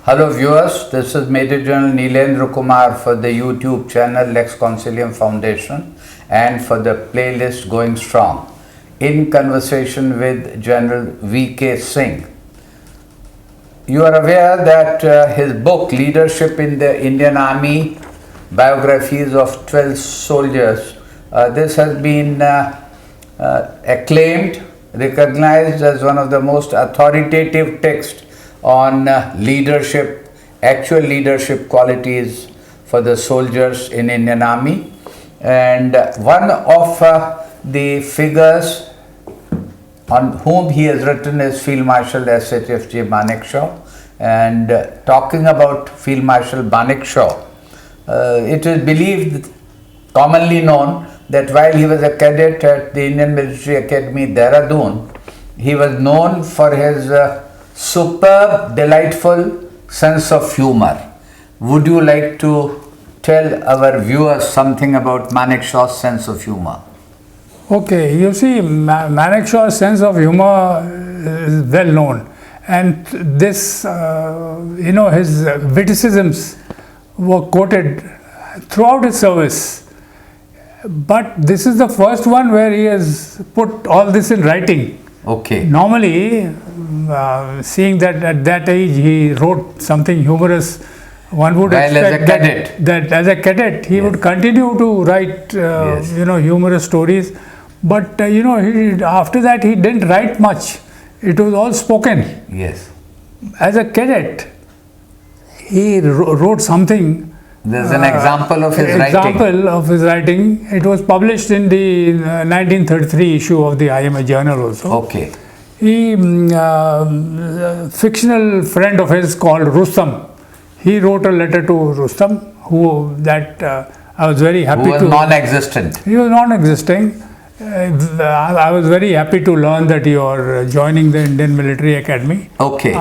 Hello viewers, this is Major General Neelendra Kumar for the YouTube channel Lex Consilium Foundation and for the playlist Going Strong, in conversation with General VK Singh. You are aware that his book Leadership in the Indian Army, biographies of 12 soldiers, this has been acclaimed, recognized as one of the most authoritative texts on leadership, actual leadership qualities for the soldiers in Indian Army. And one of the figures on whom he has written is Field Marshal SHFJ Manekshaw. And talking about Field Marshal Manekshaw, it is believed, commonly known, that while he was a cadet at the Indian Military Academy, Dehradun, he was known for his superb, delightful sense of humor. Would you like to tell our viewers something about Manekshaw's sense of humor? Okay, you see, Manekshaw's sense of humor is well known, and this, his witticisms were quoted throughout his service. But this is the first one where he has put all this in writing. Okay. Normally, seeing that at that age he wrote something humorous, one would expect that as a cadet he would continue to write humorous stories. But after that he didn't write much. It was all spoken. Yes. As a cadet, he wrote something. There's an example of his writing. It was published in the 1933 issue of the IMA Journal also. Okay. He, fictional friend of his called Rustam, he wrote a letter to Rustam, I was very happy Who was non-existent. He was non-existing. I was very happy to learn that you are joining the Indian Military Academy. Okay.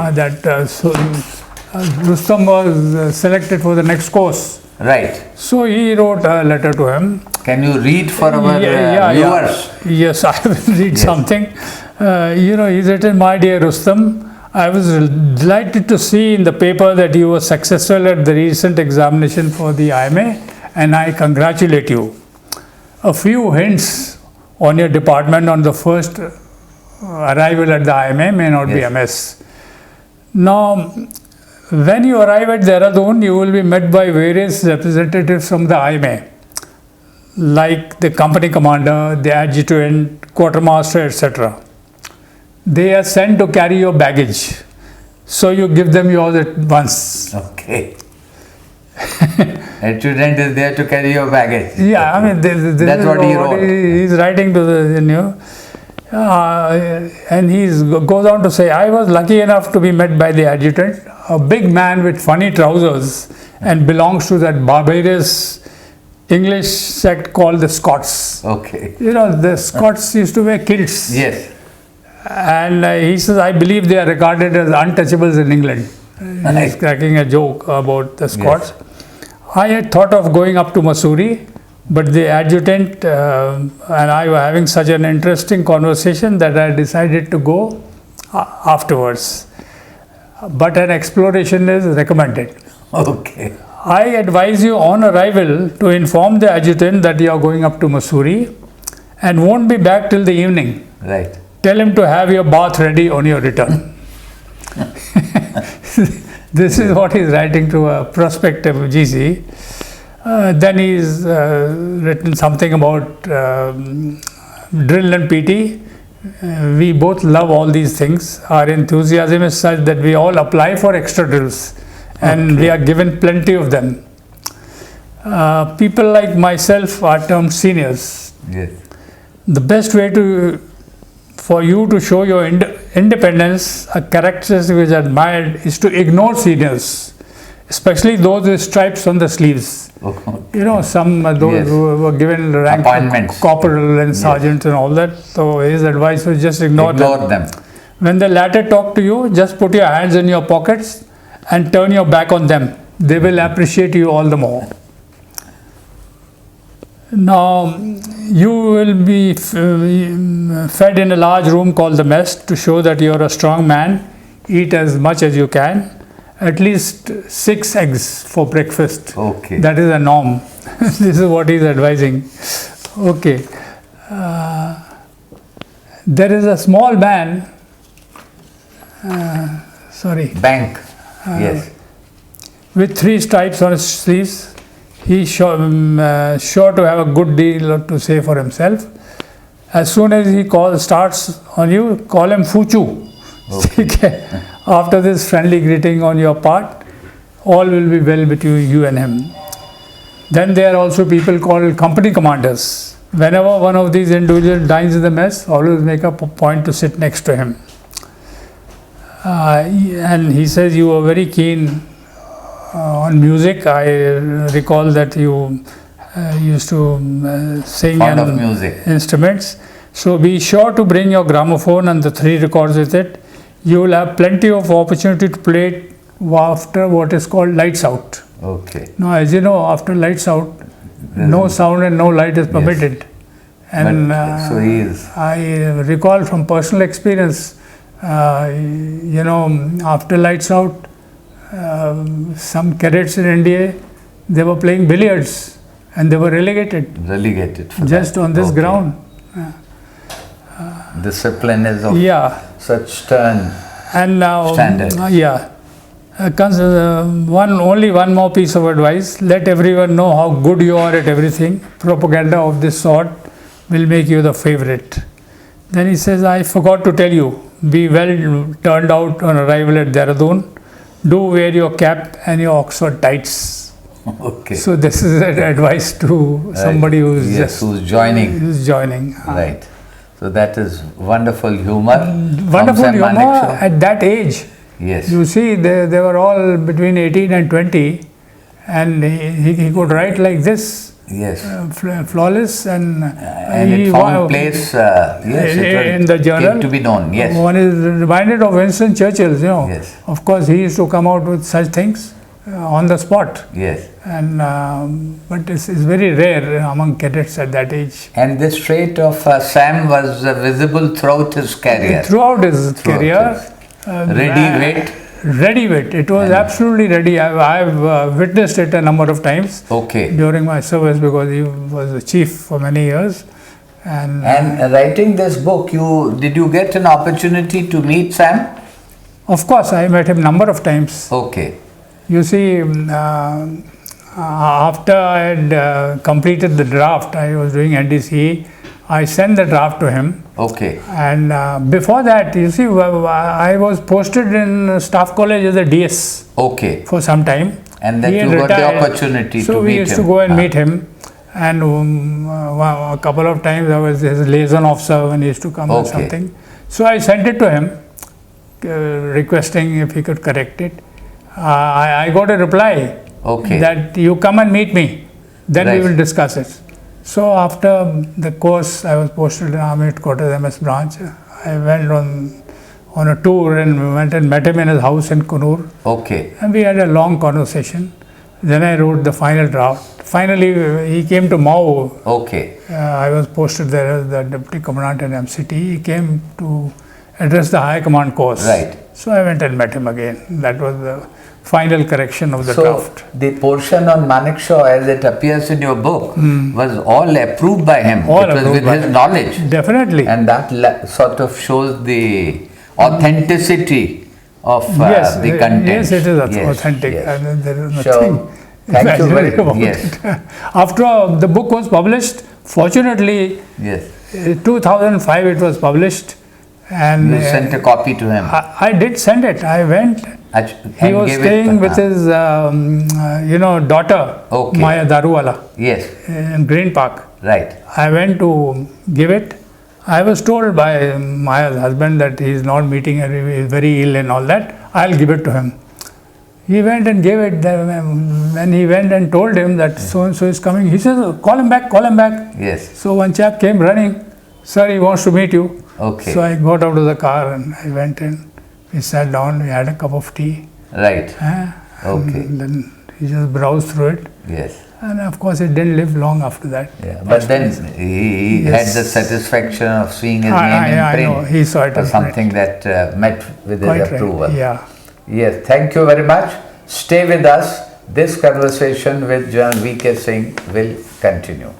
Rustam was selected for the next course. Right. So he wrote a letter to him. Can you read for our viewers? Yes, I will read something. He's written, "My dear Rustam, I was delighted to see in the paper that you were successful at the recent examination for the IMA, and I congratulate you. A few hints on your department on the first arrival at the IMA may not be amiss. Now, when you arrive at Dehradun, you will be met by various representatives from the IMA, like the company commander, the adjutant, quartermaster, etc. They are sent to carry your baggage, so you give them yours at once." Okay. Adjutant is there to carry your baggage. Yeah, I mean, that's what he wrote. He's writing to the and he goes on to say, "I was lucky enough to be met by the adjutant, a big man with funny trousers, and belongs to that barbarous English sect called the Scots." Okay. The Scots used to wear kilts. Yes. And he says, "I believe they are regarded as untouchables in England." He's cracking a joke about the Scots. Yes. I had thought of going up to Missouri, but the adjutant and I were having such an interesting conversation that I decided to go afterwards. But an exploration is recommended. Okay. I advise you on arrival to inform the adjutant that you are going up to Missouri and won't be back till the evening. Right. Tell him to have your bath ready on your return." This is what he's writing to a prospective GC. Then he's written something about drill and PT. We both love all these things. Our enthusiasm is such that we all apply for extra drills, and we are given plenty of them. People like myself are termed seniors. Yes. The best way for you to show your independence, a characteristic which is admired, is to ignore seniors, especially those with stripes on the sleeves. Those who were given rank corporal and sergeant and all that. So his advice was just ignore them. When the latter talk to you, just put your hands in your pockets and turn your back on them. They will appreciate you all the more. Now, you will be fed in a large room called the mess to show that you are a strong man. Eat as much as you can at least 6 eggs for breakfast. Okay. That is a norm. This is what he's advising. Okay. There is a small man, Bank. Yes. with 3 stripes on his sleeves. He's sure to have a good deal to say for himself. As soon as he starts on you, call him Fuchu. Okay. After this friendly greeting on your part, all will be well between you and him. Then there are also people called company commanders. Whenever one of these individuals dines in the mess, always make a point to sit next to him. And he says you were very keen on music. I recall that you used to sing Fond of music. Instruments. So be sure to bring your gramophone and the 3 records with it. You will have plenty of opportunity to play it after what is called lights out. Okay. Now, as you know, after lights out, no sound and no light is permitted. Yes. And so he is. I recall from personal experience, after lights out, some cadets in India, they were playing billiards and they were relegated. Just that. On this ground. Discipline is of such stern and now, standard. Only one more piece of advice. Let everyone know how good you are at everything. Propaganda of this sort will make you the favorite. Then he says, I forgot to tell you, be well turned out on arrival at Dehradun. Do wear your cap and your Oxford tights. Okay. So this is advice to somebody who's joining. Right. So that is wonderful humor. Wonderful humor at that age. Yes. You see, they were all between 18 and 20, and he could write like this. Yes. Flawless, and it found place. In the journal came to be known. Yes. One is reminded of Winston Churchill. Yes. Of course, he used to come out with such things on the spot. Yes. And but it's very rare among cadets at that age. And this trait of Sam was visible throughout his career. Ready wit. It was absolutely ready. I've witnessed it a number of times. Okay. During my service, because he was the chief for many years. And writing this book, did you get an opportunity to meet Sam? Of course, I met him number of times. Okay. You see, after I had completed the draft, I was doing NDCE. I sent the draft to him. Okay. And before that, you see, I was posted in Staff College as a DS. Okay. For some time. And then you got the opportunity to meet him. So we used to go and meet him. And a couple of times I was his liaison officer when he used to come or something. So I sent it to him, requesting if he could correct it. I got a reply that you come and meet me, then we will discuss it. So after the course, I was posted in Army Headquarters, MS branch. I went on a tour and went and met him in his house in Kunur. Okay. And we had a long conversation. Then I wrote the final draft. Finally, he came to Mao. Okay. I was posted there as the Deputy Commandant in MCT. He came to address the High Command course. Right. So I went and met him again. That was the final correction of the draft. The portion on Manekshaw, as it appears in your book, was all approved by him. It was with his knowledge. Definitely. And that sort of shows the authenticity of the content. Yes, it is authentic. Yes. And there is nothing thank you very much. After the book was published, fortunately, 2005 it was published. And you sent a copy to him. I did send it. I went. He was staying with his, daughter, Maya Daruwala. Yes. In Green Park. Right. I went to give it. I was told by Maya's husband that he is not meeting her, he is very ill and all that. I'll give it to him. He went and gave it. When he went and told him that so and so is coming, he says, call him back. Yes. So one chap came running. Sir, he wants to meet you. Okay. So I got out of the car and I went in. We sat down, we had a cup of tea. Right. Okay. And then he just browsed through it. Yes. And of course, it didn't live long after that. Yeah. But then he had the satisfaction of seeing his name in print. I know. He saw it or something that met with his approval. Right. Yeah. Yes, thank you very much. Stay with us. This conversation with General VK Singh will continue.